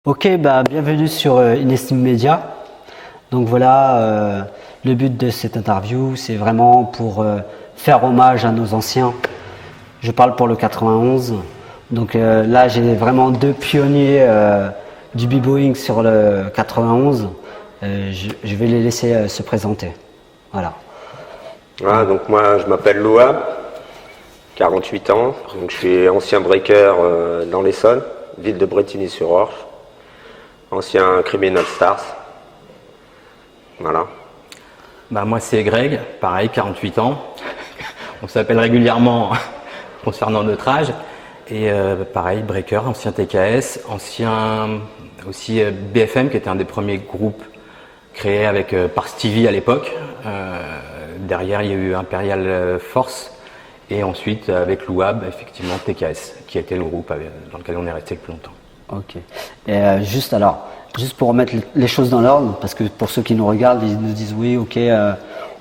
Ok, bienvenue sur Inestime Media. Donc voilà, le but de cette interview, c'est vraiment pour faire hommage à nos anciens. Je parle pour le 91. Donc là, j'ai vraiment deux pionniers du b-boying sur le 91. Je vais les laisser se présenter. Voilà. Voilà, donc moi, je m'appelle Louab, 48 ans. Donc je suis ancien breaker dans l'Essonne, ville de Brétigny-sur-Orge. Ancien Criminal Stars. Voilà. Moi c'est Greg, pareil, 48 ans. On s'appelle régulièrement concernant notre âge. Et pareil, breaker, ancien TKS, ancien aussi BFM qui était un des premiers groupes créés par Stevie à l'époque. Derrière il y a eu Imperial Force et ensuite avec Louab, effectivement TKS, qui a été le groupe dans lequel on est resté le plus longtemps. Ok. Et juste pour remettre les choses dans l'ordre, parce que pour ceux qui nous regardent, ils nous disent oui, ok,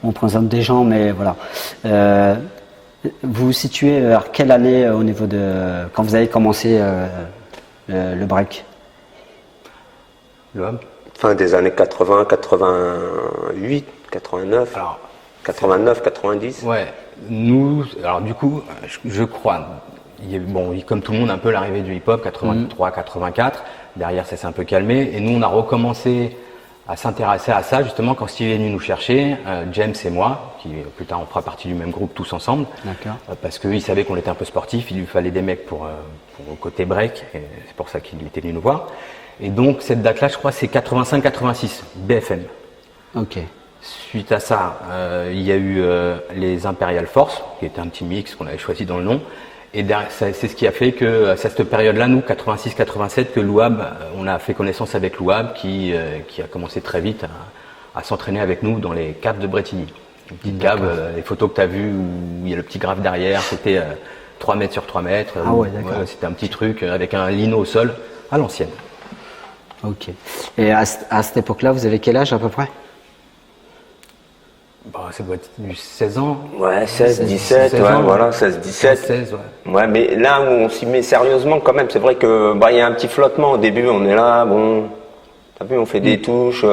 on présente des gens, mais voilà. Vous vous situez vers quelle année au niveau de quand vous avez commencé le break? Louab. Fin des années 80, 88, 89, alors, 89, 90. Ouais. Nous, alors du coup, je crois. Comme tout le monde, un peu l'arrivée du hip-hop, 83, 84. Derrière, ça s'est un peu calmé. Et nous, on a recommencé à s'intéresser à ça, justement, quand Steve est venu nous chercher, James et moi, qui plus tard, on fera partie du même groupe tous ensemble. D'accord. Parce qu'il savait qu'on était un peu sportifs, il lui fallait des mecs pour le côté break. Et c'est pour ça qu'il était venu nous voir. Et donc, cette date-là, je crois, c'est 85-86, BFM. Ok. Suite à ça, il y a eu les Imperial Force, qui était un petit mix qu'on avait choisi dans le nom. Et c'est ce qui a fait que, à cette période-là, nous, 86-87, que Louab, on a fait connaissance avec Louab, qui a commencé très vite à s'entraîner avec nous dans les caves de Brétigny. Une petite cave, les photos que tu as vues, où il y a le petit graphe derrière, c'était 3 mètres sur 3 mètres. Ah ouais, d'accord. C'était un petit truc avec un lino au sol, à l'ancienne. Ok. Et à cette époque-là, vous avez quel âge à peu près? Ça doit être du 16 ans. Ouais, 16, 17, 16 ouais, ans, voilà, 16, 17. 16, ouais. Ouais, mais là où on s'y met sérieusement quand même, c'est vrai que il y a un petit flottement au début, on est là, t'as vu, on fait des touches,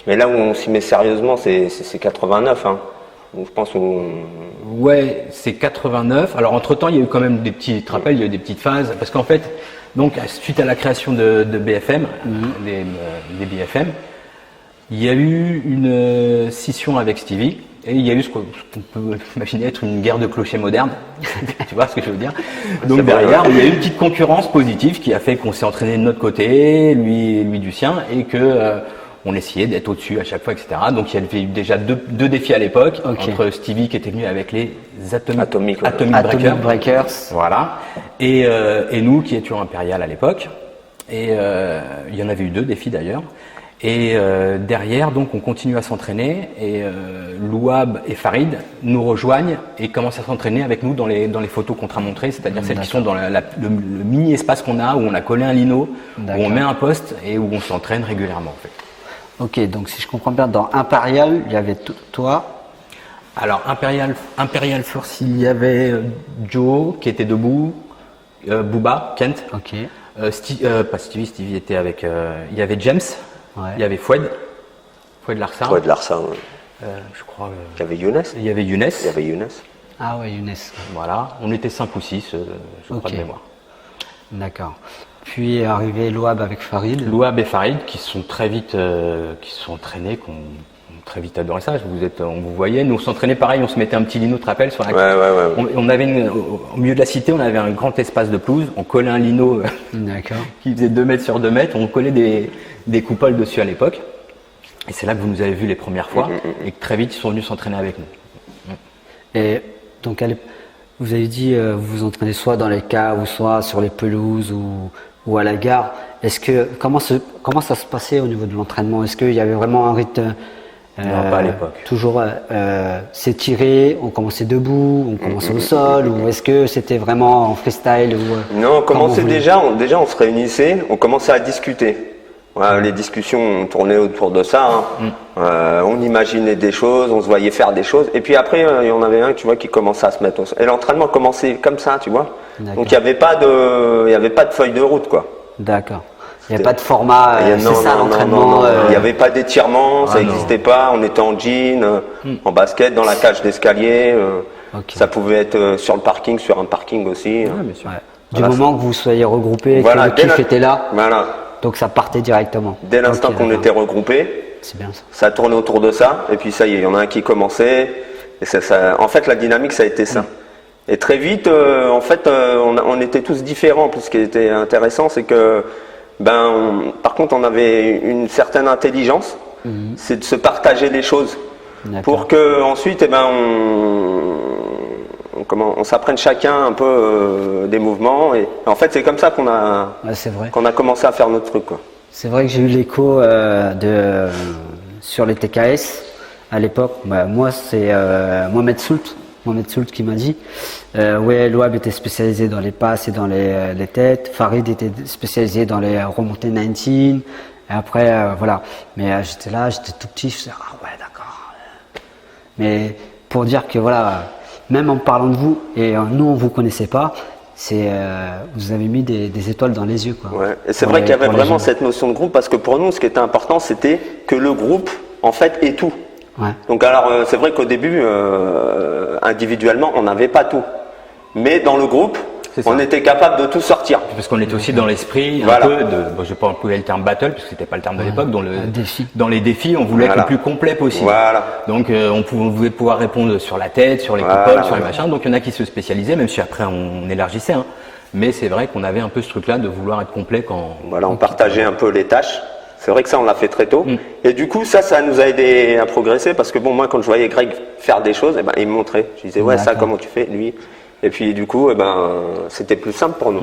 mais là où on s'y met sérieusement, c'est 89, hein. Donc je pense Ouais, c'est 89. Alors entre-temps, il y a eu quand même des petits, tu te rappelles, il y a eu des petites phases, parce qu'en fait, donc suite à la création de BFM, des BFM, il y a eu une scission avec Stevie et il y a eu ce qu'on peut imaginer être une guerre de clochers moderne. Tu vois ce que je veux dire? Donc derrière, il y a eu une petite concurrence positive qui a fait qu'on s'est entraîné de notre côté, lui du sien, et que on essayait d'être au-dessus à chaque fois, etc. Donc il y avait eu déjà deux défis à l'époque, entre Stevie qui était venu avec les Atomic Breakers. Voilà. Et nous qui étions Imperial à l'époque. Et il y en avait eu 2 défis d'ailleurs. Et derrière, donc, on continue à s'entraîner et Louab et Farid nous rejoignent et commencent à s'entraîner avec nous dans les photos qu'on t'a montrées, c'est-à-dire celles qui sont dans le mini espace qu'on a où on a collé un lino, où on met un poste et où on s'entraîne régulièrement en fait. Ok, donc si je comprends bien, dans Imperial, il y avait toi. Alors Imperial Force, il y avait Joe qui était debout, Booba, Kent. Ok. Pas Stevie était avec. Il y avait James. Ouais. Il y avait Foued Larsan. Foued Larsan, ouais. Je crois. Il y avait Younes. Il y avait Younes. Ah ouais, Younes. Voilà, on était 5 ou 6, je crois de mémoire. D'accord. Puis est arrivé Louab avec Farid. Louab et Farid qui sont très vite, qui se sont entraînés, qui ont très vite adoré ça. On vous voyait, nous on s'entraînait pareil, on se mettait un petit lino, tu te rappelles, sur la ouais. On avait au milieu de la cité, on avait un grand espace de pelouse, on collait un lino qui faisait 2 mètres sur 2 mètres, on collait des coupoles dessus à l'époque. Et c'est là que vous nous avez vus les premières fois et que très vite ils sont venus s'entraîner avec nous. Et donc vous avez dit vous vous entraînez soit dans les caves ou soit sur les pelouses ou à la gare. Comment ça se passait au niveau de l'entraînement? Est-ce qu'il y avait vraiment un rythme? Non, pas à l'époque. Toujours s'étirer, on commençait debout, on commençait au sol, ou est-ce que c'était vraiment en freestyle Non, on commençait déjà on se réunissait, on commençait à discuter. Voilà, les discussions tournaient autour de ça. On imaginait des choses, on se voyait faire des choses. Et puis après, il y en avait un, tu vois, qui commençait à se mettre au sol. Et l'entraînement commençait comme ça, tu vois. Donc il n'y avait pas de feuille de route, quoi. D'accord. Il n'y a pas de format, c'est ça l'entraînement. Il n'y avait pas d'étirement, ça n'existait pas. On était en jean, en basket, dans la cage d'escalier. Ça pouvait être sur le parking, sur un parking aussi. Ouais, bien sûr. Du moment que vous soyez regroupés, que le kiff était là, donc ça partait directement. Dès l'instant qu'on était regroupés, c'est bien ça. Ça tournait autour de ça, et puis ça y est, il y en a un qui commençait. Et en fait, la dynamique, ça a été ça. Et très vite, on était tous différents. Puis ce qui était intéressant, c'est que, par contre, on avait une certaine intelligence. C'est de se partager les choses. Pour que ensuite, on s'apprenne chacun un peu des mouvements. Et en fait, c'est comme ça qu'on a commencé à faire notre truc, quoi. C'est vrai que j'ai eu l'écho sur les TKS à l'époque. Moi, c'est Mohamed Soult qui m'a dit Louab était spécialisé dans les passes et dans les têtes. Farid était spécialisé dans les remontées 19. Et après, voilà. Mais j'étais tout petit, je me disais, ah ouais, d'accord. Mais pour dire que voilà, même en parlant de vous, et nous on vous connaissait pas, vous avez mis des étoiles dans les yeux, quoi. Ouais. Et c'est vrai qu'il y avait vraiment cette notion de groupe, parce que pour nous, ce qui était important, c'était que le groupe, en fait, ait tout. Ouais. Donc alors, c'est vrai qu'au début, individuellement, on n'avait pas tout. Mais dans le groupe, on était capable de tout sortir. Parce qu'on était aussi dans l'esprit un peu je ne vais pas employer le terme battle, parce que c'était pas le terme de l'époque, dans les défis, on voulait être le plus complet possible. Voilà. Donc on voulait pouvoir répondre sur la tête, sur les coupoles, sur les machins. Donc il y en a qui se spécialisaient, même si après on élargissait. Mais c'est vrai qu'on avait un peu ce truc-là de vouloir être complet quand. Voilà, on partageait un peu les tâches. C'est vrai que ça, on l'a fait très tôt. Et du coup, ça nous a aidé à progresser, parce que moi, quand je voyais Greg faire des choses, il me montrait. Je disais, ça, comment tu fais, lui? Et puis, du coup, c'était plus simple pour nous.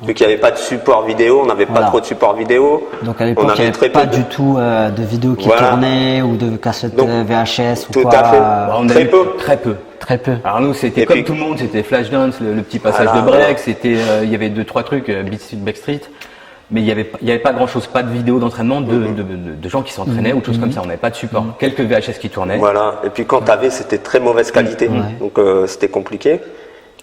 Vu qu'il n'y avait pas de support vidéo, on n'avait pas trop de support vidéo. Donc, à l'époque, il n'y avait pas du tout de vidéos qui tournaient ou de cassettes VHS ou quoi. Tout à fait. Très peu. Alors nous, c'était comme tout le monde, c'était Flashdance, le petit passage de break, il y avait 2-3 trucs, Backstreet. Mais il y avait pas grand chose, pas de vidéos d'entraînement de gens qui s'entraînaient ou de choses comme ça. On n'avait pas de support. Quelques VHS qui tournaient. Voilà. Et puis quand t'avais, c'était très mauvaise qualité. Donc c'était compliqué.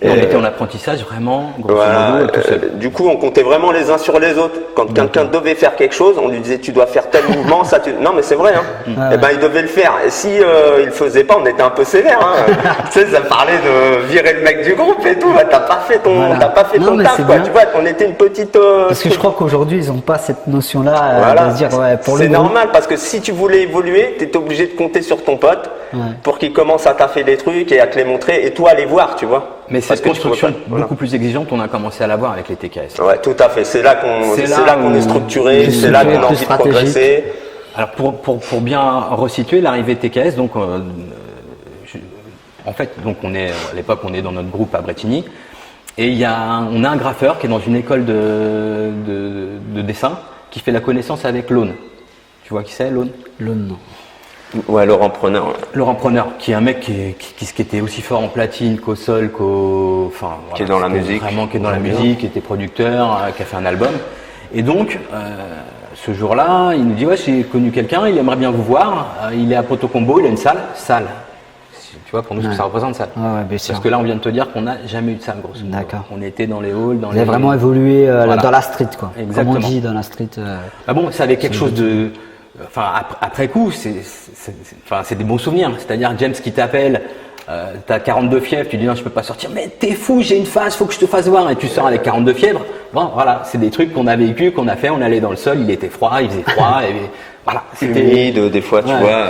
Et on était en apprentissage vraiment, grosso modo, tout seul. Du coup, on comptait vraiment les uns sur les autres. Quand quelqu'un devait faire quelque chose, on lui disait tu dois faire tel mouvement, ça. Non, mais c'est vrai. Il devait le faire. Et si il le faisait pas, on était un peu sévère. Tu sais, ça parlait de virer le mec du groupe et tout. T'as pas fait ton taf, quoi. Tu vois, on était une petite. Parce que je crois qu'aujourd'hui, ils ont pas cette notion-là de se dire pour le. C'est normal, parce que si tu voulais évoluer, t'étais obligé de compter sur ton pote pour qu'il commence à taffer des trucs et à te les montrer et toi à les voir, tu vois. Mais cette construction beaucoup plus exigeante, on a commencé à l'avoir avec les TKS. Ouais, tout à fait. C'est là qu'on est structuré, c'est là qu'on a envie de progresser. Alors pour bien resituer l'arrivée de TKS, donc en fait, donc à l'époque on est dans notre groupe à Bretigny et on a un graffeur qui est dans une école de dessin qui fait la connaissance avec Lone. Tu vois qui c'est, Lone? Lone, non. Ouais, Laurent Preneur. Laurent Preneur, qui est un mec qui était aussi fort en platine qu'au sol, qui est dans la musique. Vraiment, qui est dans la musique, qui était producteur, qui a fait un album. Et donc, ce jour-là, il nous dit, j'ai connu quelqu'un, il aimerait bien vous voir. Il est à Poto Combo, il a une salle. Tu vois, pour nous, ce que ça représente, salle. Parce que là, on vient de te dire qu'on n'a jamais eu de salle, grosso modo. D'accord. On était dans les halls, Vous avez vraiment évolué dans la street, quoi. Exactement. Comme on dit dans la street. Ça avait quelque chose de. Après coup, c'est des bons souvenirs. C'est-à-dire James qui t'appelle, t'as 42 fièvres, tu dis non, je peux pas sortir. Mais t'es fou, j'ai une phase, faut que je te fasse voir. Et tu sors avec 42 fièvres. Bon, voilà, c'est des trucs qu'on a vécu, qu'on a fait. On allait dans le sol, il était froid, il faisait froid. Et voilà, c'était humide des fois, tu vois.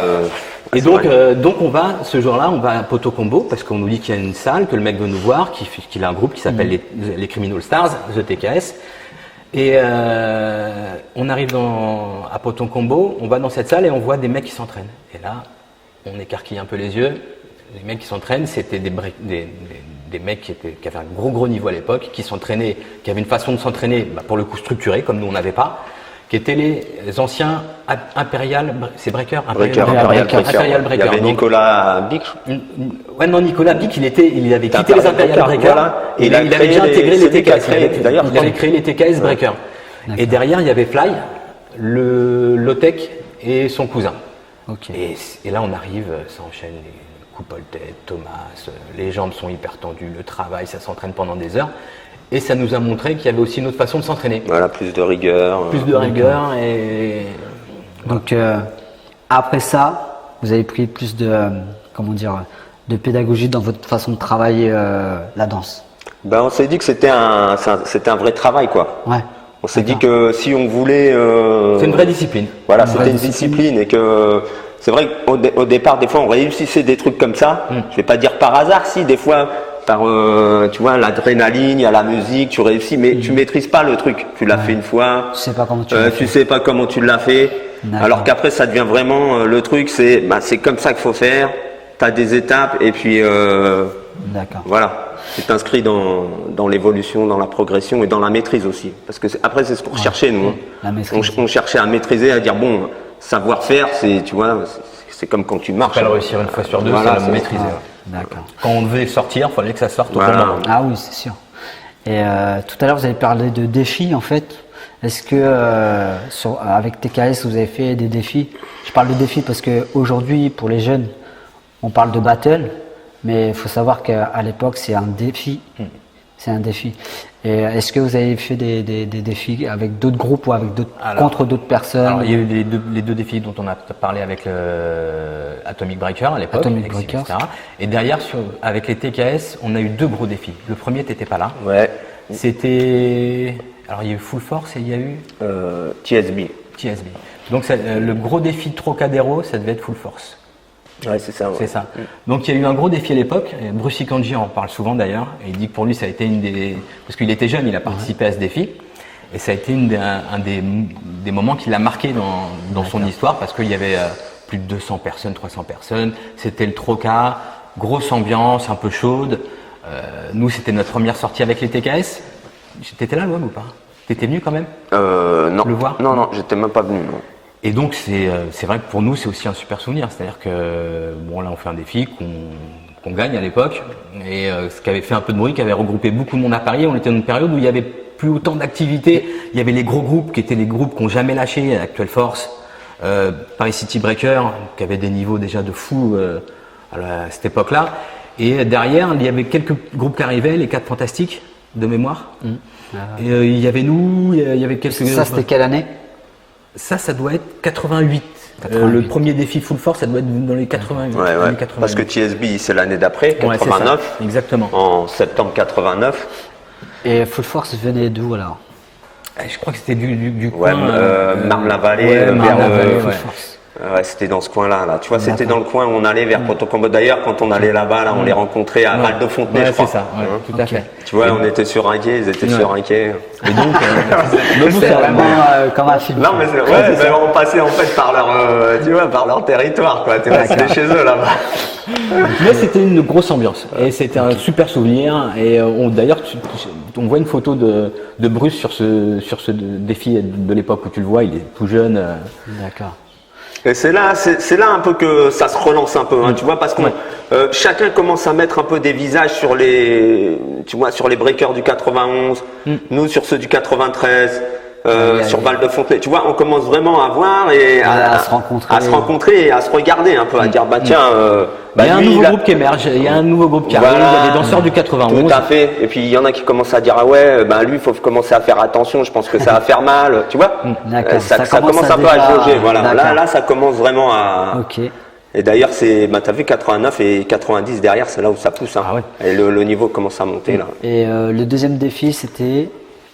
Et donc ce jour-là, on va à Poto Combo parce qu'on nous dit qu'il y a une salle, que le mec veut nous voir, qu'il a un groupe qui s'appelle les Criminal Stars, The TKS. Et on arrive à Poto Combo, on va dans cette salle et on voit des mecs qui s'entraînent. Et là, on écarquille un peu les yeux. Les mecs qui s'entraînent, c'était des mecs qui avaient un gros niveau à l'époque, qui s'entraînaient, qui avaient une façon de s'entraîner, pour le coup structurée, comme nous on n'avait pas, qui étaient les anciens Imperial, c'est Breaker, Imperial Breaker. Il y avait Nicolas Bic. Ouais, non, Nicolas Bic, il avait quitté les Imperial Breaker. Voilà. Et il avait déjà intégré les TKS. Il avait créé les TKS Breaker. Et derrière, il y avait Fly, le Lotec et son cousin. Okay. Et là, on arrive, ça enchaîne les coupoles tête, Thomas, les jambes sont hyper tendues, le travail, ça s'entraîne pendant des heures. Et ça nous a montré qu'il y avait aussi une autre façon de s'entraîner. Voilà, plus de rigueur. Plus de rigueur et... Donc après ça, vous avez pris plus de de pédagogie dans votre façon de travailler la danse. Ben, on s'est dit que c'était un vrai travail, quoi. Ouais. On s'est dit que si on voulait... c'est une vraie discipline. Voilà, c'était une discipline et que c'est vrai qu'au départ, des fois, on réussissait des trucs comme ça. Je vais pas dire par hasard, si, des fois, par tu vois, l'adrénaline, il y a la musique, tu réussis, mais tu maîtrises pas le truc. Tu l'as fait une fois. Tu sais pas comment tu l'as fait. Tu sais pas comment tu l'as fait. D'accord. Alors qu'après, ça devient vraiment le truc, c'est comme ça qu'il faut faire. Tu as des étapes et puis D'accord. voilà. Tu t'inscris dans l'évolution, dans la progression et dans la maîtrise aussi. Parce que après, c'est ce qu'on recherchait, nous. Hein. La maîtrise. On cherchait à maîtriser, à dire, bon, savoir-faire, tu vois, c'est comme quand tu marches. Pas le réussir une fois sur deux, Voilà, c'est c'est maîtriser. ça. Ouais. D'accord. Quand on devait sortir, il fallait que ça sorte au bon Voilà. moment. Ah oui, c'est sûr. Et tout à l'heure, vous avez parlé de défis, en fait. Est-ce que avec TKS, vous avez fait des défis? Je parle de défis parce qu'aujourd'hui, pour les jeunes, on parle de battle, mais il faut savoir qu'à l'époque, c'est un défi. C'est un défi. Et est-ce que vous avez fait des défis avec d'autres groupes ou avec contre d'autres personnes? Alors, il y a eu les deux défis dont on a parlé avec Atomic Breaker à l'époque, Atomic etc. Breakers. Et derrière, avec les TKS, on a eu deux gros défis. Le premier, t'étais pas là. Ouais. C'était... Alors, il y a eu Full Force et il y a eu TSB. TSB. Donc, le gros défi Trocadéro, ça devait être Full Force. Ouais, c'est ça. Ouais. C'est ça. Donc il y a eu un gros défi à l'époque. Bruce Ikanji en parle souvent d'ailleurs. Et il dit que pour lui ça a été parce qu'il était jeune, il a participé à ce défi. Et ça a été un des moments qui l'a marqué dans son histoire parce qu'il y avait plus de 200 personnes, 300 personnes. C'était le Troca, grosse ambiance, un peu chaude. Nous c'était notre première sortie avec les TKS. T'étais là, Loam, ou pas? T'étais venu quand même? Non. Le voir? Non, j'étais même pas venu. Non. Et donc c'est vrai que pour nous c'est aussi un super souvenir, c'est-à-dire que bon là on fait un défi qu'on gagne à l'époque et ce qui avait fait un peu de bruit, qui avait regroupé beaucoup de monde à Paris. On était dans une période où il y avait plus autant d'activités, il y avait les gros groupes qui étaient les groupes qui n'ont jamais lâché, Actual Force, Paris City Breaker qui avait des niveaux déjà de fou à cette époque-là. Et derrière il y avait quelques groupes qui arrivaient, les 4 Fantastiques de mémoire. Et il y avait nous, il y avait quelques. Ça c'était quelle année? Ça doit être 88. Le premier défi Full Force, ça doit être dans les 88. Ouais. Années 88. Parce que TSB, c'est l'année d'après, 89. Ouais, c'est ça. Exactement. En septembre 89. Et Full Force venait d'où alors? Je crois que c'était du Ouais, coin. Marne-la-Vallée, Marne-la-Vallée, Full ouais. Force. Ouais, c'était dans ce coin-là. Là. Tu vois, c'était D'accord. dans le coin où on allait vers Protocombo. D'ailleurs, quand on allait là-bas, là, on les rencontrait à Val de Fontenay, je Ouais, crois. c'est ça, ouais, tout à fait. Tu vois, on était sur un quai, ils étaient sur un quai. Et donc, C'est vraiment comme un film. Non, mais mais on passait en fait par leur, tu vois, par leur territoire, quoi. Tu vois, c'était chez eux là-bas. mais c'était une grosse ambiance et c'était un super souvenir. Et d'ailleurs, on voit une photo de Bruce sur ce défi de l'époque où tu le vois, il est tout jeune. D'accord. Et c'est là un peu que ça se relance un peu, hein, tu vois, parce qu'on chacun commence à mettre un peu des visages sur les breakers du 91, nous sur ceux du 93, sur Val de Fontenay. Tu vois, on commence vraiment à voir et à se rencontrer et à se regarder un peu, à dire bah tiens, il y a un lui, nouveau groupe qui émerge, il y a un nouveau groupe qui arrive, il y a des danseurs du 91. Tout à fait. Et puis il y en a qui commencent à dire ah ouais, lui il faut commencer à faire attention, je pense que ça va faire mal, tu vois. D'accord. Ça commence un peu à jauger, voilà. D'accord. Là ça commence vraiment à. Ok. Et d'ailleurs t'as vu 89 et 90 derrière, c'est là où ça pousse. Hein. Ah ouais. Et le niveau commence à monter là. Et le deuxième défi c'était.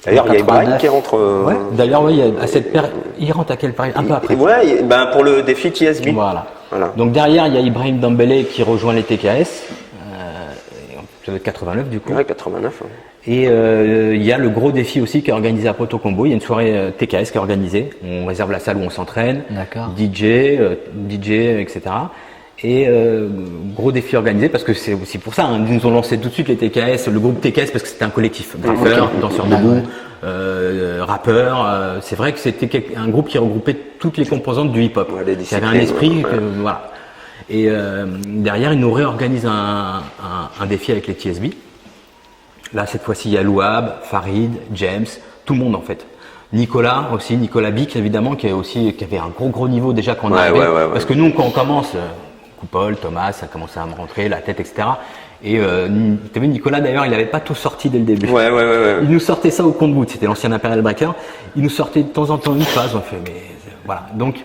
D'ailleurs il y a Ibrahim 89. qui rentre. Ouais. D'ailleurs, oui, à cette période, il rentre à quelle période? Un peu après. Ouais, pour le défi TSB. Voilà. Voilà. Donc derrière, il y a Ibrahim Dembélé qui rejoint les TKS. Ça doit être 89 du coup. Ouais, 89. Hein. Et il y a le gros défi aussi qui est organisé à Protocombo. Il y a une soirée TKS qui est organisée. On réserve la salle où on s'entraîne. D'accord. DJ, etc. Et gros défi organisé parce que c'est aussi pour ça. Hein, ils nous ont lancé tout de suite les TKS, le groupe TKS parce que c'était un collectif. Graffeurs, danseurs debout, rappeurs. C'est vrai que c'était un groupe qui regroupait toutes les composantes du hip-hop. Ouais, les il y avait un disciplines, esprit, ouais. voilà. Et derrière, ils nous réorganisent un défi avec les TSB. Là, cette fois-ci, il y a Louab, Farid, James, tout le monde en fait. Nicolas Bic évidemment, qui avait un gros niveau déjà quand on est arrivé. Ouais. Parce que nous, quand on commence, Coupole, Thomas, ça commençait à me rentrer, la tête, etc. Et t'as vu, Nicolas d'ailleurs, il n'avait pas tout sorti dès le début. Ouais. Il nous sortait ça au compte-gouttes, c'était l'ancien Imperial Breaker. Il nous sortait de temps en temps une phase, on fait, mais voilà. Donc,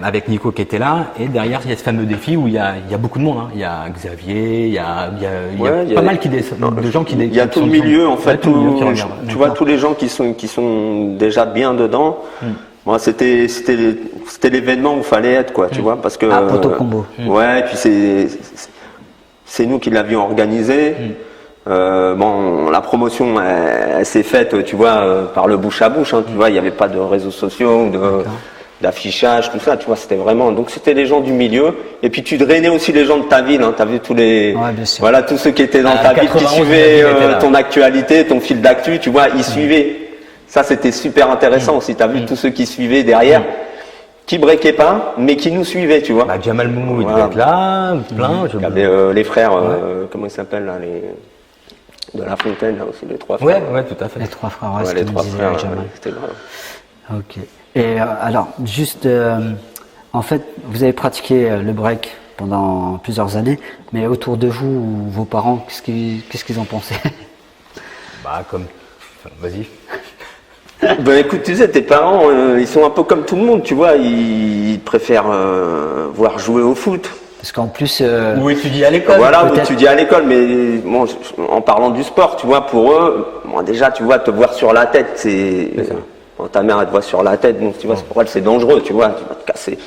avec Nico qui était là, et derrière il y a ce fameux défi où il y a beaucoup de monde. Hein. Il y a Xavier, il y a pas mal de gens qui. Il y a tout le milieu en fait, tu vois tous les gens qui sont déjà bien dedans. Moi, c'était l'événement où il fallait être, quoi, tu vois, parce que. Poto Combo. Ouais, et puis c'est nous qui l'avions organisé. Bon, la promotion, elle s'est faite, tu vois, par le bouche à bouche. Hein, tu vois, il n'y avait pas de réseaux sociaux, d'affichage, tout ça. Tu vois, c'était vraiment. Donc, c'était les gens du milieu. Et puis, tu drainais aussi les gens de ta ville. Hein, t'as vu tous les, voilà, tous ceux qui étaient dans ta ville, qui suivaient ton actualité, ton fil d'actu. Tu vois, ils suivaient. Ça, c'était super intéressant aussi. T'as vu tous ceux qui suivaient derrière. Qui breakaient pas, mais qui nous suivaient, tu vois. Jamal Moumou, il devait être là, plein. Il y avait les frères, comment ils s'appellent là, de La Fontaine, là aussi, les trois frères. Ouais, tout à fait. Les trois frères, ouais, les trois frères, c'était grave. Ok. Et alors, juste, en fait, vous avez pratiqué le break pendant plusieurs années, mais autour de vous, vos parents, qu'est-ce qu'ils en pensaient? Vas-y. Ben écoute, tu sais, tes parents, ils sont un peu comme tout le monde, tu vois, ils préfèrent voir jouer au foot. Parce qu'en plus... ou étudier à l'école. Voilà, ou étudier à l'école, mais bon, en parlant du sport, tu vois, pour eux, bon, déjà, tu vois, te voir sur la tête, c'est ça. Bon, ta mère, elle te voit sur la tête, donc tu vois, pour elle, c'est dangereux, tu vois, tu vas te casser.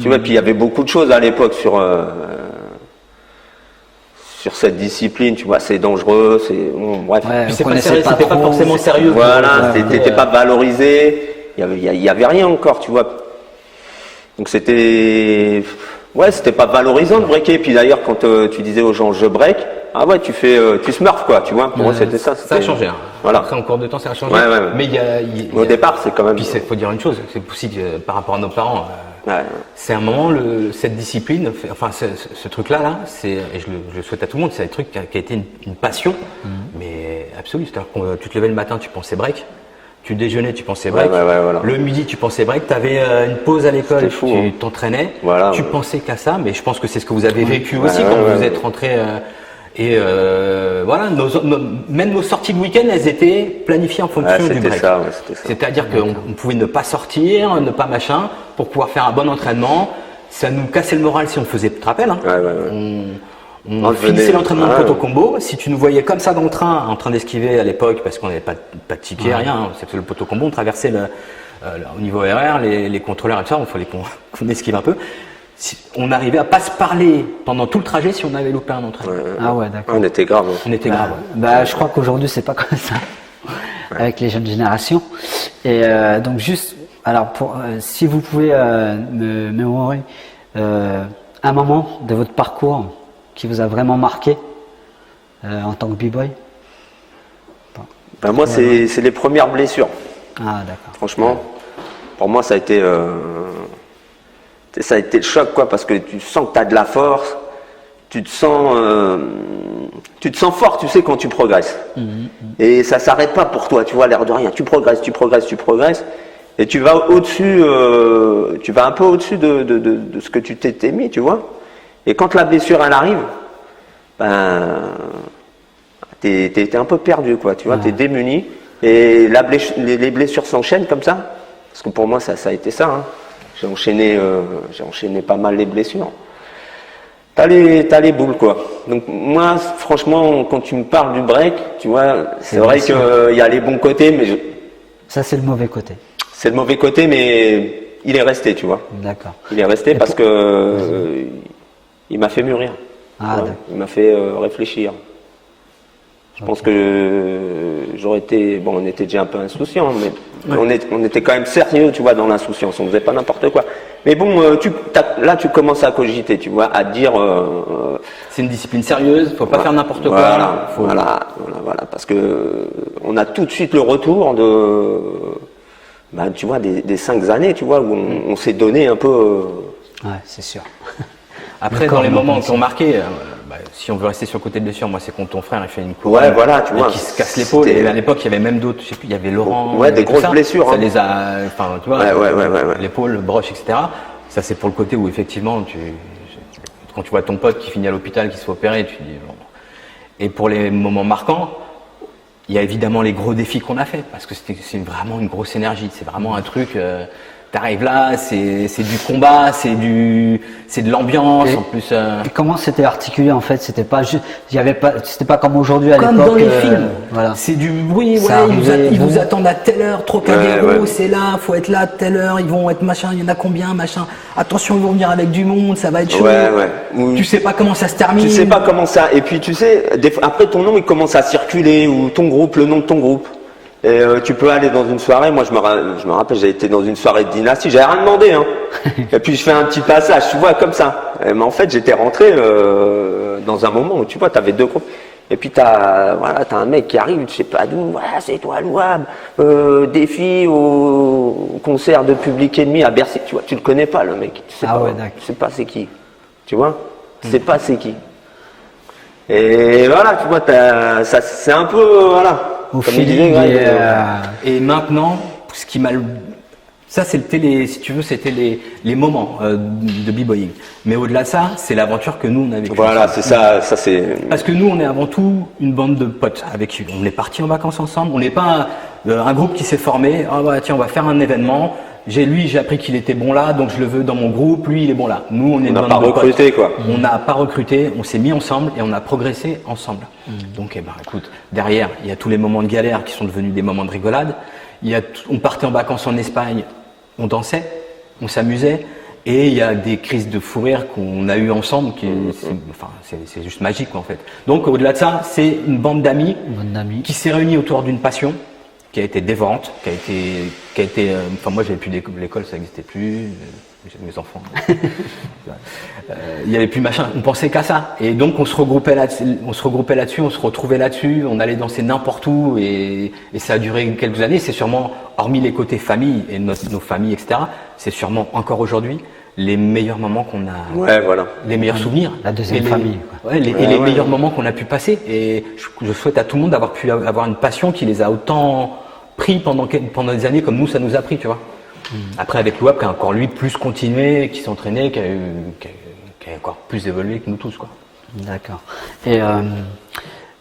Tu vois, puis il y avait beaucoup de choses à l'époque sur cette discipline, tu vois, c'est dangereux, c'est bon, bref. Ouais, c'était pas forcément sérieux. Voilà, t'étais pas valorisé, il y avait rien encore, tu vois. Donc c'était pas valorisant de breaker. Puis d'ailleurs, quand tu disais aux gens je break, ah ouais, tu smurfs quoi, tu vois. Pour eux, c'était ça. Ça a changé. Hein. Voilà. Après, en cours de temps, ça a changé. Ouais. Mais au départ, c'est quand même. Puis il faut dire une chose, c'est aussi que par rapport à nos parents. C'est un moment, cette discipline, enfin ce truc-là, et je le souhaite à tout le monde, c'est un truc qui a été une passion, mais absolue. C'est-à-dire que tu te levais le matin, tu pensais break, tu déjeunais, tu pensais break, voilà. Le midi, tu pensais break, tu avais une pause à l'école, tu t'entraînais, tu pensais qu'à ça, mais je pense que c'est ce que vous avez vécu aussi quand vous êtes rentré. Voilà, même nos sorties de week-end, elles étaient planifiées en fonction du break. C'est-à-dire qu'on pouvait ne pas sortir, ne pas machin, pour pouvoir faire un bon entraînement. Ça nous cassait le moral si on faisait, tu te rappelles, hein. On finissait l'entraînement de Poto Combo. Si tu nous voyais comme ça dans le train, en train d'esquiver à l'époque, parce qu'on n'avait pas de ticket, rien, hein, c'est que le Poto Combo, on traversait au niveau RR, les contrôleurs et tout ça, il fallait qu'on esquive un peu. On arrivait à pas se parler pendant tout le trajet si on avait loupé un entraînement. Ah ouais, d'accord. On était grave. Je crois qu'aujourd'hui c'est pas comme ça avec les jeunes générations. Et donc juste, alors si vous pouvez me mémorer un moment de votre parcours qui vous a vraiment marqué en tant que b-boy. Moi, c'est les premières blessures. Ah d'accord. Franchement, pour moi, ça a été le choc, quoi, parce que tu sens que tu as de la force, tu te sens fort, tu sais, quand tu progresses. Et ça s'arrête pas pour toi, tu vois, l'air de rien. Tu progresses, et tu vas au-dessus, tu vas un peu au-dessus de ce que tu t'étais mis, tu vois. Et quand la blessure, elle arrive, t'es un peu perdu, quoi, tu vois, t'es démuni. Et les blessures s'enchaînent comme ça, parce que pour moi, ça a été ça, hein. J'ai enchaîné pas mal les blessures. T'as les boules, quoi. Donc moi, franchement, quand tu me parles du break, tu vois, c'est vrai qu'il y a les bons côtés, mais ça c'est le mauvais côté. C'est le mauvais côté, mais il est resté, tu vois. D'accord. Il est resté parce que il m'a fait mûrir. Il m'a fait réfléchir. Je pense que j'aurais été... Bon, on était déjà un peu insouciants, mais on était quand même sérieux, tu vois, dans l'insouciance. On faisait pas n'importe quoi. Mais bon, là, tu commences à cogiter, tu vois, à te dire... c'est une discipline sérieuse, faut pas faire n'importe quoi. Voilà, parce que on a tout de suite le retour de... tu vois, des 5 années, tu vois, où on s'est donné un peu... Ouais, c'est sûr. Après, dans les moments qui ont marqué... si on veut rester sur le côté de blessure, moi c'est quand ton frère il fait une course tu vois, qui se casse l'épaule. Et à l'époque il y avait même d'autres, je sais plus, il y avait Laurent. Des grosses blessures. Ça les a, tu vois, l'épaule, broche, etc. Ça c'est pour le côté où effectivement tu quand tu vois ton pote qui finit à l'hôpital, qui se fait opérer, tu te dis bon. Et pour les moments marquants, il y a évidemment les gros défis qu'on a fait, parce que c'est vraiment une grosse énergie, c'est vraiment un truc, t'arrives là, c'est du combat, c'est de l'ambiance, en plus. Et comment c'était articulé en fait? C'était pas juste, c'était pas comme aujourd'hui à l'époque. Comme dans les films, voilà. c'est du bruit, Ça ouais, arrivait, ils vous attendent à telle heure, Trocadéro, c'est là, faut être là à telle heure, ils vont être machin, il y en a combien, machin, attention, ils vont venir avec du monde, ça va être chaud. Tu sais pas comment ça se termine. Tu sais pas comment ça, et puis tu sais, après ton nom il commence à circuler, ou ton groupe, le nom de ton groupe. Et tu peux aller dans une soirée, moi je me rappelle, j'ai été dans une soirée de Dynasty, j'avais rien demandé, hein. Et puis je fais un petit passage, tu vois, comme ça. Mais en fait, j'étais rentré dans un moment où tu vois, t'avais deux groupes. Et puis t'as un mec qui arrive, je sais pas d'où, voilà, c'est toi Louab, défi au concert de Public Enemy à Bercy, tu vois, tu le connais pas le mec, tu sais pas, tu sais pas c'est qui, tu vois, tu sais pas c'est qui. Et voilà, tu vois, ça c'est un peu, voilà. Au feeling et maintenant, ce qui m'a, ça c'était si tu veux, c'était les moments de b-boying. Mais au-delà de ça, c'est l'aventure que nous on a vécue. Voilà, c'est ça c'est. Parce que nous, on est avant tout une bande de potes avec. On est partis en vacances ensemble. On n'est pas un groupe qui s'est formé. Ah bah tiens, on va faire un événement. J'ai appris qu'il était bon là, donc je le veux dans mon groupe. Lui, il est bon là. Nous, on est une bande de potes. On n'a pas recruté quoi. On n'a pas recruté. On s'est mis ensemble et on a progressé ensemble. Donc, écoute, derrière, il y a tous les moments de galère qui sont devenus des moments de rigolade. On partait en vacances en Espagne, on dansait, on s'amusait. Et il y a des crises de fou rire qu'on a eues ensemble, c'est juste magique quoi, en fait. Donc au-delà de ça, c'est une bande d'amis qui s'est réunie autour d'une passion qui a été dévorante, qui a été enfin moi j'avais plus l'école, ça n'existait plus, j'ai mes enfants. Il y avait plus machin, on pensait qu'à ça. Et donc on se regroupait là-dessus, on se retrouvait là-dessus, on allait danser n'importe où et ça a duré quelques années. C'est sûrement, hormis les côtés famille et nos familles, etc., c'est sûrement encore aujourd'hui les meilleurs moments qu'on a, les meilleurs souvenirs, la deuxième famille, quoi. Les meilleurs moments qu'on a pu passer. Et je souhaite à tout le monde d'avoir pu avoir une passion qui les a autant pris pendant des années comme nous ça nous a pris, tu vois. Après avec Louab qui a encore lui plus continué, qui s'entraînait, qui a encore plus évolué que nous tous, quoi. D'accord. Et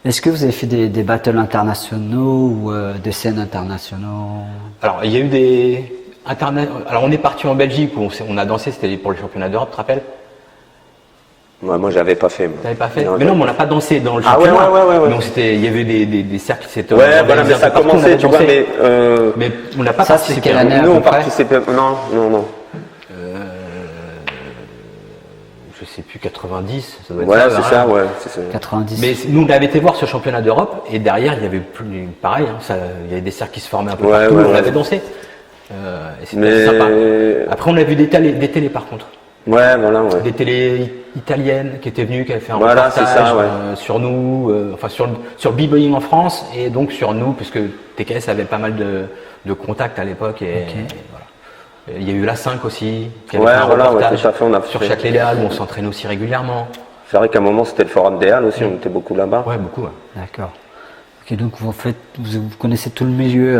est-ce que vous avez fait des battles internationaux ou des scènes internationaux? Alors il y a eu des alors on est parti en Belgique où on a dansé, c'était pour le championnat d'Europe, tu te rappelles? Ouais, moi j'avais pas fait. T'avais pas fait? Mais non, mais on n'a pas dansé dans le championnat. Ouais. Donc il y avait des cercles qui s'étaient. Ouais, voilà, mais ça a commencé, tu vois, mais on n'a pas ça, participé. C'est quelle année nous on participait. Non. Je sais plus, 90, ça doit être ça. C'est ça, ouais, c'est ça. 90. Mais nous on avait été voir ce championnat d'Europe et derrière il y avait plus pareil, hein, il y avait des cercles qui se formaient un peu partout, on avait dansé. Et c'était sympa. Après on a vu des télés par contre. Ouais, voilà, ouais. Des télés italiennes qui étaient venues, qui avaient fait un reportage sur nous, enfin sur le b-boying en France et donc sur nous, puisque TKS avait pas mal de contacts à l'époque et voilà. Il y a eu la 5 aussi, qui avait fait un reportage sur Châtelet les Halles où on s'entraîne aussi régulièrement. C'est vrai qu'à un moment c'était le forum des Halles aussi, on était beaucoup là-bas. Ouais, beaucoup. Ouais. D'accord. Ok, donc vous connaissez tout le milieu.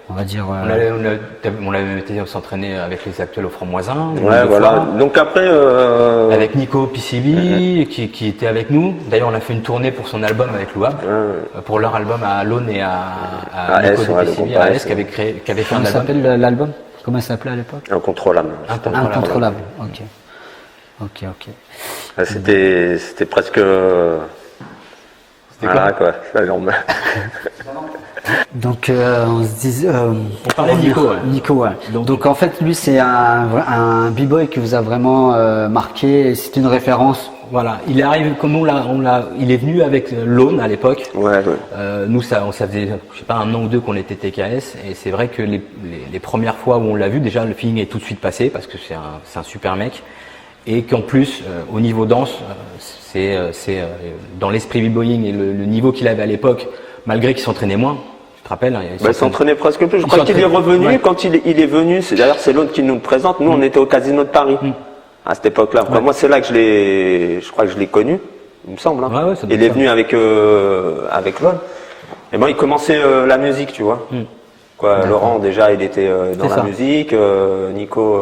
On va dire. On avait été s'entraîner avec les actuels au Franc-Moisin. Ouais, voilà. Donc après. Avec Nico PCB qui était avec nous. D'ailleurs, on a fait une tournée pour son album avec Louab, pour leur album à Lone et à Nico de PCB, à S, qui avait fait un album. Comment s'appelle l'album? Comment ça s'appelait à l'époque? Incontrôlable. Incontrôlable. Ok. C'était presque. C'était quoi c'est énorme. Donc on se disait. On parlait de Nico. Nico, ouais. Donc en fait, lui, c'est un b-boy qui vous a vraiment marqué. C'est une référence. Voilà. Il est arrivé comme il est venu avec Lone à l'époque. Ouais. Nous, ça faisait, je sais pas, 1 an ou 2 qu'on était TKS. Et c'est vrai que les premières fois où on l'a vu, déjà, le feeling est tout de suite passé parce que c'est un super mec. Et qu'en plus, au niveau danse, c'est dans l'esprit b-boying et le niveau qu'il avait à l'époque, malgré qu'il s'entraînait moins. Tu te rappelles? Il s'entraînait presque plus. Je crois qu'il est revenu quand il est venu. D'ailleurs, c'est l'autre qui nous le présente. Nous, on était au Casino de Paris à cette époque-là. Enfin, moi, c'est là que je crois que je l'ai connu, il me semble. Hein. Il est venu avec Lone. Et bon, il commençait la musique, tu vois. Laurent, déjà, il était dans la musique. Nico.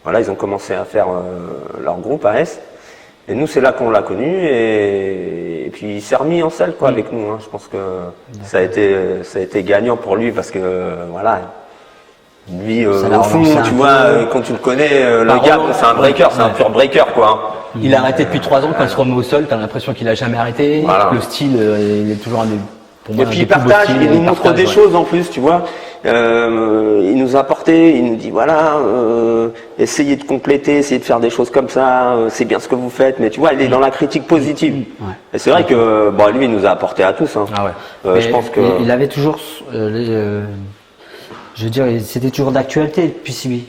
Voilà, ils ont commencé à faire leur groupe AS. Et nous, c'est là qu'on l'a connu, et puis il s'est remis en selle quoi avec nous. Hein. Je pense que ça a été gagnant pour lui parce que voilà, lui au fond, tu vois, quand tu le connais, le gars, c'est un breaker, c'est un pur breaker quoi. Il a arrêté depuis 3 ans. Quand il se remet au sol, t'as l'impression qu'il a jamais arrêté. Voilà. Le style, il est toujours un des. Pour moi, Et puis il partage, il nous montre des choses en plus, tu vois. Il nous a apporté, il nous dit voilà, essayez de compléter, essayez de faire des choses comme ça, c'est bien ce que vous faites, mais tu vois, il est dans la critique positive. Ouais. Et c'est vrai que bon, lui, il nous a apporté à tous. Hein. Ah ouais. Je pense que il avait toujours, je veux dire, c'était toujours d'actualité depuis lui.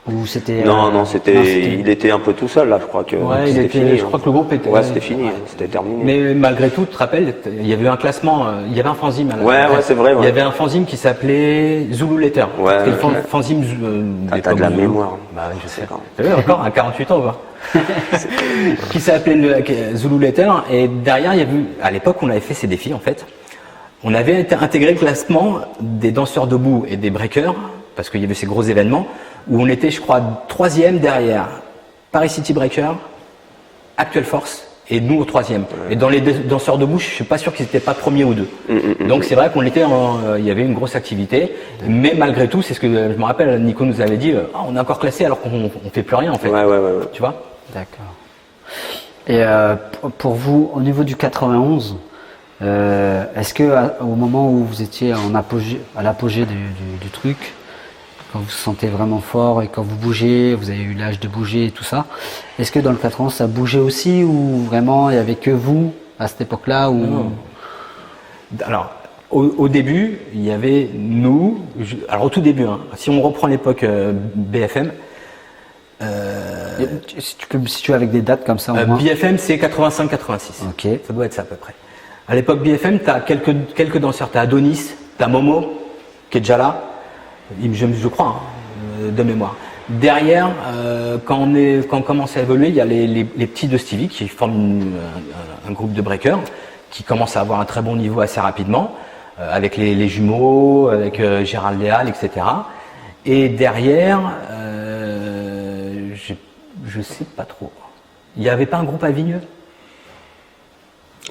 Ou c'était non, il était un peu tout seul là, je crois que Ouais, c'était fini. je crois que le groupe était. Ouais, c'était fini, c'était terminé. Mais malgré tout, tu te rappelles, il y avait eu un classement, il y avait un fanzine. Ouais, c'est vrai. Ouais. Il y avait un fanzine qui s'appelait Zulu Letter. Ouais. C'était le fanzine. T'as de la mémoire. Bah oui, je sais. Tu vu encore à 48 ans, quoi. Qui s'appelait Zulu Letter. Et derrière, il y a eu, à l'époque, on avait fait ces défis en fait. On avait intégré le classement des danseurs debout et des breakers, parce qu'il y avait ces gros événements, où on était, je crois, 3e derrière Paris City Breaker, Actual Force, et nous au 3e. Et dans les danseurs debout, je suis pas sûr qu'ils n'étaient pas premiers ou deux. Donc c'est vrai qu'on était il y avait une grosse activité, mais malgré tout, c'est ce que je me rappelle, Nico nous avait dit, on est encore classé alors qu'on fait plus rien en fait. Ouais. Tu vois? D'accord. Et pour vous, au niveau du 91, est-ce que au moment où vous étiez à l'apogée du truc, quand vous vous sentez vraiment fort et quand vous bougez, vous avez eu l'âge de bouger et tout ça, est-ce que dans le 91 ça bougeait aussi ou vraiment il n'y avait que vous à cette époque-là ou... Non. Alors, au début, il y avait nous, alors au tout début, hein, si on reprend l'époque BFM, Si tu peux me situer avec des dates comme ça au moins. BFM c'est 85-86, Ok. ça doit être ça à peu près. À l'époque BFM, tu as quelques danseurs, tu as Adonis, tu as Momo, qui est déjà là, je crois, hein, de mémoire. Derrière, quand on commence à évoluer, il y a les petits de Stevie qui forment un groupe de breakers qui commencent à avoir un très bon niveau assez rapidement, avec les jumeaux, avec Gérald Léal, etc. Et derrière, je sais pas trop. Il n'y avait pas un groupe à Vigneux?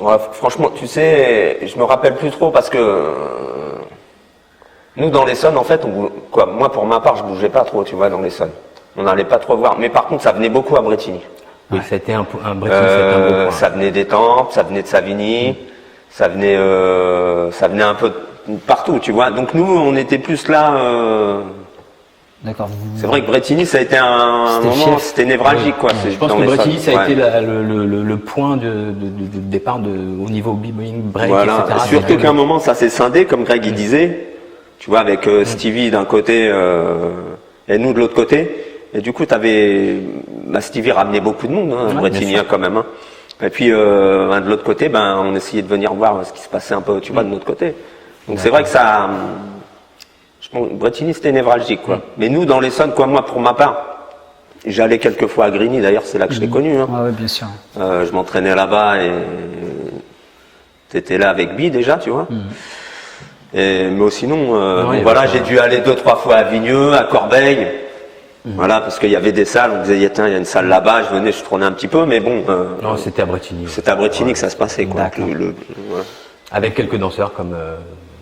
Ouais, franchement, tu sais, je me rappelle plus trop parce que nous, dans l'Essonne, en fait, moi, pour ma part, je bougeais pas trop, tu vois, dans l'Essonne. On n'allait pas trop voir. Mais par contre, ça venait beaucoup à Bretigny. Oui, c'était un Bretigny, c'était un beau point. Ça venait d'Étampes, ça venait de Savigny, ça venait un peu partout, tu vois. Donc nous, on était plus là. D'accord. C'est vrai que Bretigny, ça a été un moment, c'était névralgique, quoi. Je pense que Bretigny, ça a été le point de départ au niveau b-boying, break, voilà. etc. Surtout qu'à un moment, ça s'est scindé, comme Greg il disait. Tu vois, avec Stevie d'un côté et nous de l'autre côté. Et du coup, Stevie ramenait beaucoup de monde, hein, Bretigny quand même. Hein. Et puis, de l'autre côté, on essayait de venir voir ce qui se passait un peu, tu vois, de notre côté. Donc c'est vrai que ça... Bretigny, c'était névralgique, quoi. Mais nous, dans l'Essonne, quoi, moi, pour ma part, j'allais quelques fois à Grigny, d'ailleurs, c'est là que je l'ai connu. Hein. Ouais, bien sûr. Je m'entraînais là-bas et t'étais là avec Bi, déjà, tu vois. Mais sinon, voilà, j'ai dû aller 2-3 fois à Vigneux, à Corbeil. Voilà, parce qu'il y avait des salles, on disait, tiens, il y a une salle là-bas, je tournais un petit peu, mais bon. Non, c'était à Bretigny. C'était à Bretigny que ça se passait, quoi. D'accord. Avec quelques danseurs comme,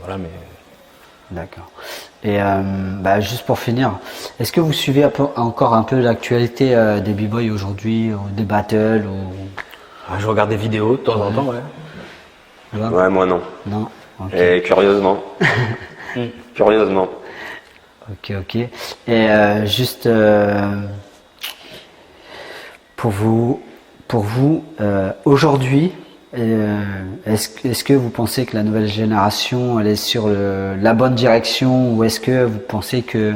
voilà, mais. D'accord. Et juste pour finir, est-ce que vous suivez encore un peu l'actualité des b-boys aujourd'hui, des battles Je regarde des vidéos de temps en temps, ouais. Ouais, moi non. Non. Okay. Et curieusement. Curieusement. Ok. Et juste pour vous aujourd'hui, est-ce que vous pensez que la nouvelle génération elle est sur la bonne direction ou est-ce que vous pensez que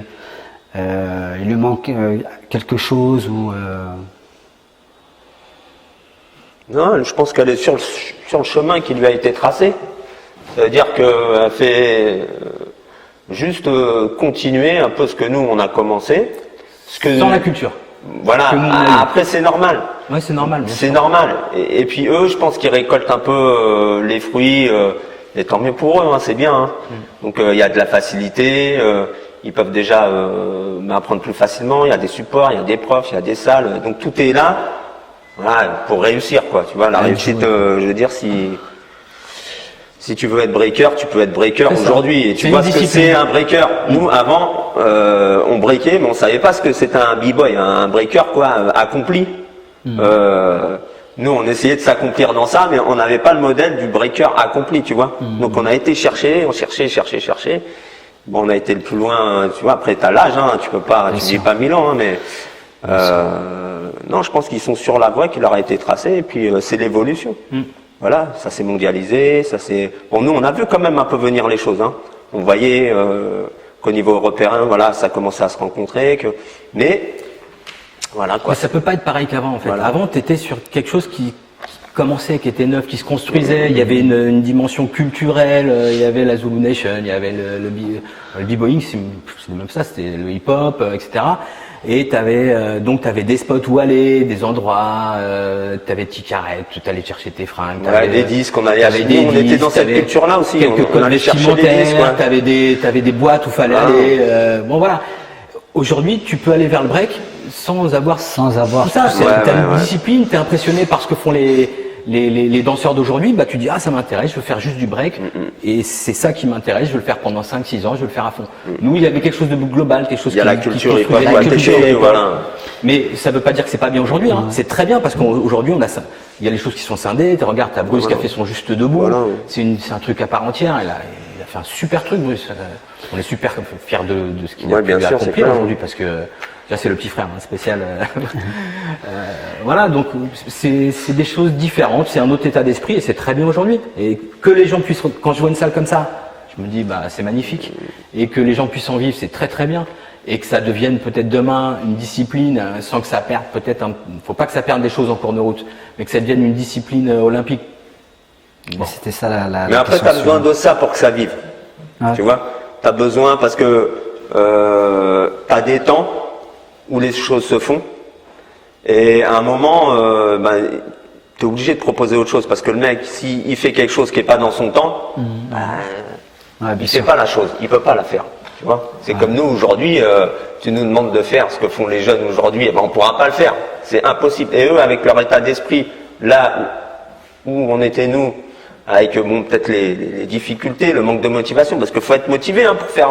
il lui manque quelque chose ou Non, je pense qu'elle est sur le chemin qui lui a été tracé. C'est-à-dire qu'elle fait juste continuer un peu ce que nous on a commencé. Sans la culture. Voilà, après c'est normal. Oui, c'est normal. C'est normal. Et puis eux, je pense qu'ils récoltent un peu les fruits, et tant mieux pour eux, hein, c'est bien. Hein. Donc il y a de la facilité, ils peuvent déjà apprendre plus facilement. Il y a des supports, il y a des profs, il y a des salles. Donc tout est là, voilà, pour réussir, quoi. Tu vois, la réussite, je veux dire, si tu veux être breaker, tu peux être breaker aujourd'hui. Et tu vois ce que c'est un breaker. Nous, avant, on breakait, mais on savait pas ce que c'était un b-boy, un breaker, quoi, accompli. Nous, on essayait de s'accomplir dans ça, mais on n'avait pas le modèle du breaker accompli, tu vois. Donc, on a été chercher. Bon, on a été le plus loin, tu vois. Après, t'as l'âge, hein, tu dis pas 1000 ans, hein, mais non, je pense qu'ils sont sur la voie qui leur a été tracée, et puis c'est l'évolution. Voilà, ça s'est mondialisé, Bon, nous, on a vu quand même un peu venir les choses, hein. On voyait qu'au niveau européen, voilà, ça commençait à se rencontrer, mais voilà, quoi. Mais ça peut pas être pareil qu'avant, en fait. Voilà. Avant, tu étais sur quelque chose qui commençait, qui était neuf, qui se construisait. Il y avait une dimension culturelle. Il y avait la Zulu Nation, il y avait le b-boying, c'est même ça, c'était le hip-hop, etc. Et t'avais des spots où aller, des endroits, t'avais Ticaret, tu allais chercher tes fringues. Ouais, des disques, on était dans cette culture-là aussi. On allait chercher des disques. T'avais des boîtes où fallait aller. Bon, voilà. Aujourd'hui, tu peux aller vers le break sans avoir tout ça. T'as une discipline, t'es impressionné par ce que font les danseurs d'aujourd'hui. Bah, tu dis, ça m'intéresse, je veux faire juste du break. Et c'est ça qui m'intéresse, je veux le faire pendant 5-6 ans, je veux le faire à fond. Nous, il y avait quelque chose de global, quelque chose il y a la culture hip-hop, voilà. Mais ça veut pas dire que c'est pas bien aujourd'hui, hein. C'est très bien parce qu'aujourd'hui, on a ça. Il y a les choses qui sont scindées. Regarde, t'as Bruce qui a fait son juste debout. Voilà. C'est un truc à part entière. Il a fait un super truc, Bruce. On est super fiers de ce qu'il a pu accomplir aujourd'hui parce que là, c'est le petit frère, spécial. Voilà, donc c'est des choses différentes, c'est un autre état d'esprit et c'est très bien aujourd'hui. Et que les gens puissent, quand je vois une salle comme ça, je me dis c'est magnifique. Et que les gens puissent en vivre, c'est très très bien. Et que ça devienne peut-être demain une discipline sans que ça perde faut pas que ça perde des choses en cours de route, mais que ça devienne une discipline olympique. Bon. C'était ça la Mais après, tu as besoin de ça pour que ça vive. Tu vois, tu as besoin parce que tu as des temps où les choses se font et à un moment tu es obligé de proposer autre chose parce que le mec, s'il fait quelque chose qui n'est pas dans son temps, il fait pas la chose, il peut pas la faire. Tu vois, c'est comme nous aujourd'hui, tu nous demandes de faire ce que font les jeunes aujourd'hui, on pourra pas le faire, c'est impossible. Et eux, avec leur état d'esprit, là où on était nous, avec peut-être les difficultés, le manque de motivation, parce qu'il faut être motivé pour faire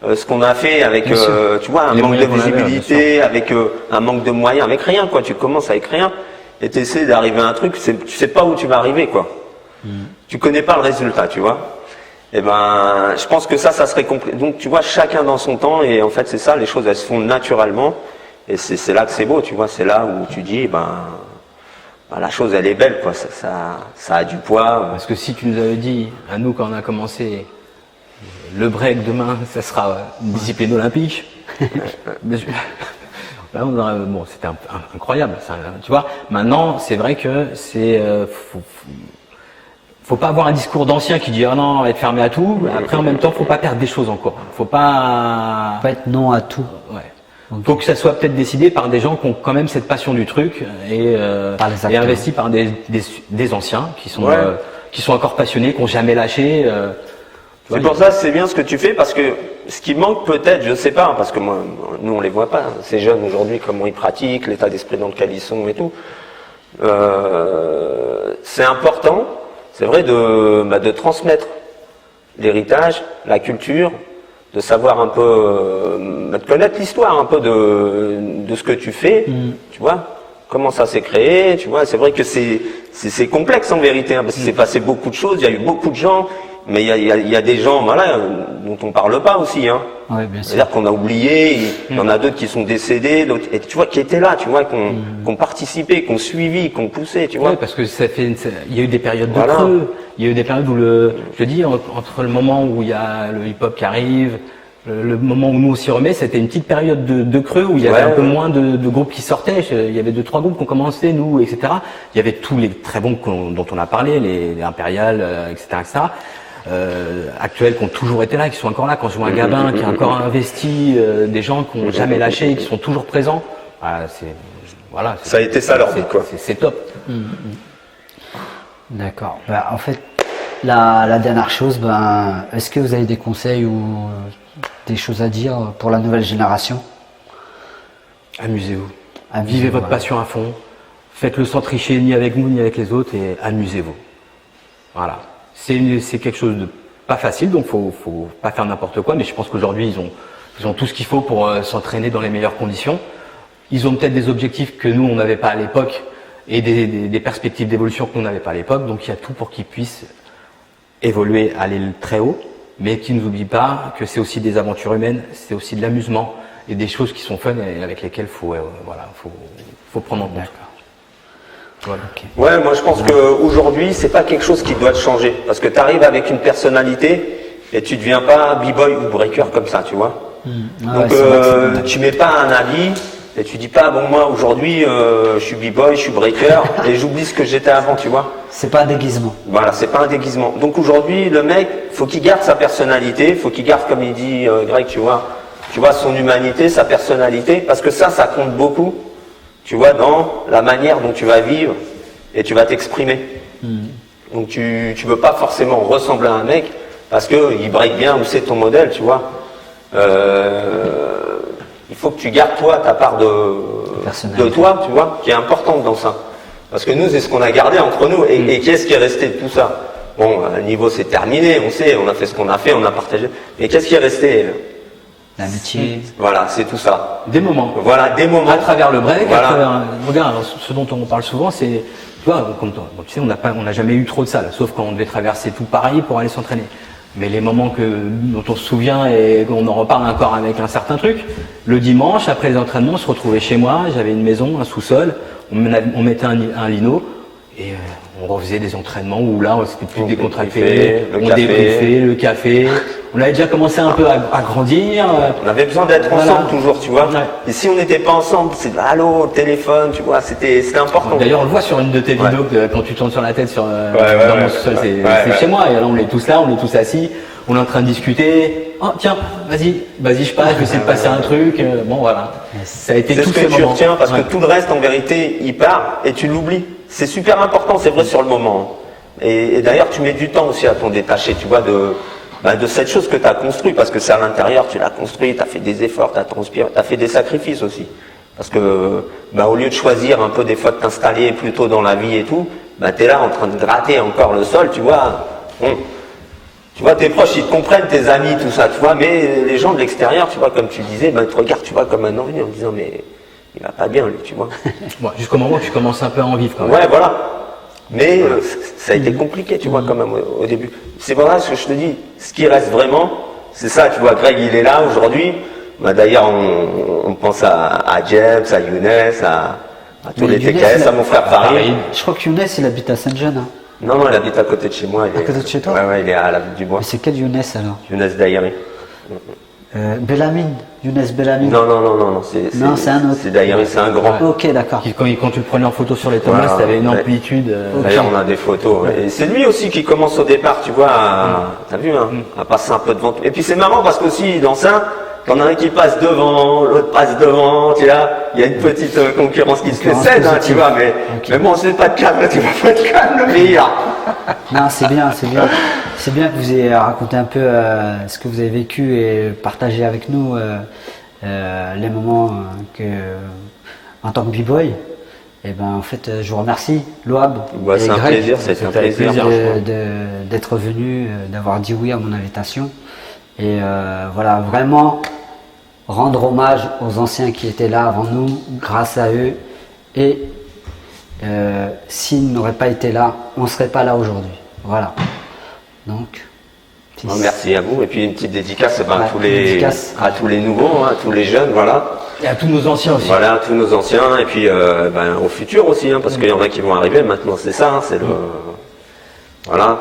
ce qu'on a fait avec, tu vois, un manque de visibilité, avec un manque de moyens, avec rien, quoi. Tu commences avec rien et tu essaies d'arriver à un truc, tu sais pas où tu vas arriver, quoi. Tu connais pas le résultat, tu vois. Et je pense que ça serait compliqué. Donc, tu vois, chacun dans son temps, et en fait, c'est ça, les choses, elles se font naturellement, et c'est là que c'est beau, tu vois, c'est là où tu dis, la chose, elle est belle, quoi, ça a du poids. Parce que si tu nous avais dit, à nous, quand on a commencé, le break demain, ça sera une discipline olympique, là, c'était incroyable, tu vois. Maintenant, c'est vrai que faut pas avoir un discours d'ancien qui dit non, on va être fermé à tout. Après, en même temps, faut pas perdre des choses encore. Faut pas être non à tout. Ouais. Okay. Faut que ça soit peut-être décidé par des gens qui ont quand même cette passion du truc et investi par des anciens qui sont encore passionnés, qui ont jamais lâché. C'est pour ça, c'est bien ce que tu fais parce que ce qui manque peut-être, je sais pas, parce que nous on les voit pas. Ces jeunes aujourd'hui, comment ils pratiquent, l'état d'esprit dans lequel ils sont et tout. C'est important. C'est vrai de transmettre l'héritage, la culture, de savoir un peu, de connaître l'histoire un peu de ce que tu fais, tu vois, comment ça s'est créé, tu vois. C'est vrai que c'est complexe en vérité, parce qu'il s'est passé beaucoup de choses, il y a eu beaucoup de gens, mais il y a des gens, dont on parle pas aussi, hein. Ouais, bien sûr. C'est-à-dire qu'on a oublié, il y en a d'autres qui sont décédés, d'autres, et tu vois, qui étaient là, tu vois, qui ont participé, qui ont suivi, qui ont poussé, tu vois. Ouais, parce que il y a eu des périodes de creux, il y a eu des périodes où je dis, entre le moment où il y a le hip-hop qui arrive, le moment où nous on s'y remet, c'était une petite période de creux où il y avait un peu moins de groupes qui sortaient. Il y avait 2-3 groupes qui ont commencé, nous, etc. Il y avait tous les très bons dont on a parlé, les Impérial, etc. Actuels qui ont toujours été là, qui sont encore là. Quand je vois un Gabin qui a encore investi, des gens qui n'ont jamais lâché, qui sont toujours présents, ça a été ça leur vie, quoi. C'est top. D'accord. En fait, La dernière chose, est-ce que vous avez des conseils ou des choses à dire pour la nouvelle génération? Amusez-vous. Amusez-vous, Vivez votre ouais. passion à fond. Faites-le sans tricher ni avec nous ni avec les autres et amusez-vous. Voilà. C'est quelque chose de pas facile, donc faut pas faire n'importe quoi, mais je pense qu'aujourd'hui ils ont tout ce qu'il faut pour s'entraîner dans les meilleures conditions. Ils ont peut-être des objectifs que nous on n'avait pas à l'époque et des perspectives d'évolution que nous n'avait pas à l'époque, donc il y a tout pour qu'ils puissent évoluer, aller très haut, mais qu'ils n'oublient pas que c'est aussi des aventures humaines, c'est aussi de l'amusement et des choses qui sont fun et avec lesquelles faut prendre en compte. Voilà. Ok. Ouais, moi je pense qu'aujourd'hui, c'est pas quelque chose qui doit changer. Parce que tu arrives avec une personnalité et tu deviens pas b-boy ou breaker comme ça, tu vois. Ah Donc ouais, c'est vrai que tu mets pas un avis et tu dis pas, bon moi aujourd'hui je suis b-boy, je suis breaker et j'oublie ce que j'étais avant, tu vois. c'est pas un déguisement. Voilà, c'est pas un déguisement. Donc aujourd'hui, le mec, faut qu'il garde sa personnalité, faut qu'il garde, comme il dit Greg, tu vois, son humanité, sa personnalité, parce que ça compte beaucoup. Tu vois, dans la manière dont tu vas vivre et tu vas t'exprimer. Donc tu veux pas forcément ressembler à un mec parce qu'il break bien ou c'est ton modèle, tu vois. Il faut que tu gardes toi ta part de toi, tu vois, qui est importante dans ça. Parce que nous, c'est ce qu'on a gardé entre nous. Et qu'est-ce qui est resté de tout ça? Bon, à niveau c'est terminé, on sait, on a fait ce qu'on a fait, on a partagé. Mais qu'est-ce qui est resté? L'amitié. Voilà, c'est tout ça. Des moments. Voilà, des moments. À travers le break, Voilà. à travers, regarde, ce dont on parle souvent, c'est, tu vois, comme toi, bon, tu sais, on n'a jamais eu trop de salles, sauf quand on devait traverser tout Paris pour aller s'entraîner. Mais les moments dont on se souvient et qu'on en reparle encore avec un certain truc, le dimanche, après les entraînements, on se retrouvait chez moi, j'avais une maison, un sous-sol, on mettait un lino, et on refaisait des entraînements où là, c'était plus décontracté, on débriefait, le café. On avait déjà commencé un peu à grandir. On avait besoin d'être ensemble toujours, tu vois. Ouais. Et si on n'était pas ensemble, c'est allô, téléphone, tu vois, c'était important. D'ailleurs, on le voit sur une de tes vidéos quand tu tournes sur la tête dans mon sous-sol, c'est chez moi. Et là, on est tous là, on est tous assis, on est en train de discuter. Oh tiens, vas-y, je passe, je vais essayer de passer un truc. Bon voilà. Ça a été tout ce que tu retiens parce que tout le reste, en vérité, il part et tu l'oublies. C'est super important, c'est vrai sur le moment. Et d'ailleurs, tu mets du temps aussi à t'en détacher, tu vois, de cette chose que tu as construite, parce que c'est à l'intérieur, tu l'as construit, tu as fait des efforts, tu as transpiré, tu as fait des sacrifices aussi. Parce que au lieu de choisir un peu des fois de t'installer plutôt dans la vie et tout, tu es là en train de gratter encore le sol, tu vois. Tu vois, tes proches, ils te comprennent, tes amis, tout ça, tu vois, mais les gens de l'extérieur, tu vois, comme tu disais, ils te regardent, tu vois, comme un ovni en disant, mais il va pas bien, lui, tu vois. Bon, jusqu'au moment où tu commences un peu à en vivre quand même. Ouais, voilà. Mais ça a été compliqué, tu vois, quand même, au début. C'est pour ça que je te dis, ce qui reste vraiment, c'est ça, tu vois, Greg, il est là aujourd'hui. D'ailleurs, on pense à James, à Younes, à tous les TKS, à mon frère Paris. Je crois que Younes, il habite à Saint-Jean. Hein. Non, il habite à côté de chez moi. À côté de chez toi? Ouais, il est à la Ville du Bois. Mais c'est quel Younes alors? Younes Daïri. Bellamine, Younes Bellamine. Non, c'est un autre. C'est Daïri, c'est un grand. Ok, d'accord. Quand tu le prenais en photo sur les Thomas, Voilà, tu avais une amplitude. D'ailleurs, on a des photos. Et c'est lui aussi qui commence au départ, tu vois, t'as vu, hein, à passer un peu devant. Et puis c'est marrant parce qu'aussi, dans ça, t'en as un qui passe devant, l'autre passe devant, tu vois, il y a une petite concurrence qui se fait saine, hein, tu vois, mais bon, c'est pas de calme, tu vas pas te calme, le meilleur. Non, c'est bien. C'est bien que vous ayez raconté un peu ce que vous avez vécu et partagé avec nous les moments en tant que b-boy. Et en fait, je vous remercie, Loab. C'est un plaisir, c'est un plaisir d'être venu, d'avoir dit oui à mon invitation. Et voilà, vraiment rendre hommage aux anciens qui étaient là avant nous, grâce à eux. Et s'ils n'auraient pas été là, on ne serait pas là aujourd'hui. Voilà. Donc, merci à vous. Et puis une petite dédicace, à tous les nouveaux, à tous les jeunes, voilà. Et à tous nos anciens aussi. Voilà, à tous nos anciens. Et puis au futur aussi, parce qu'il y en a qui vont arriver maintenant. C'est ça, c'est le. Voilà.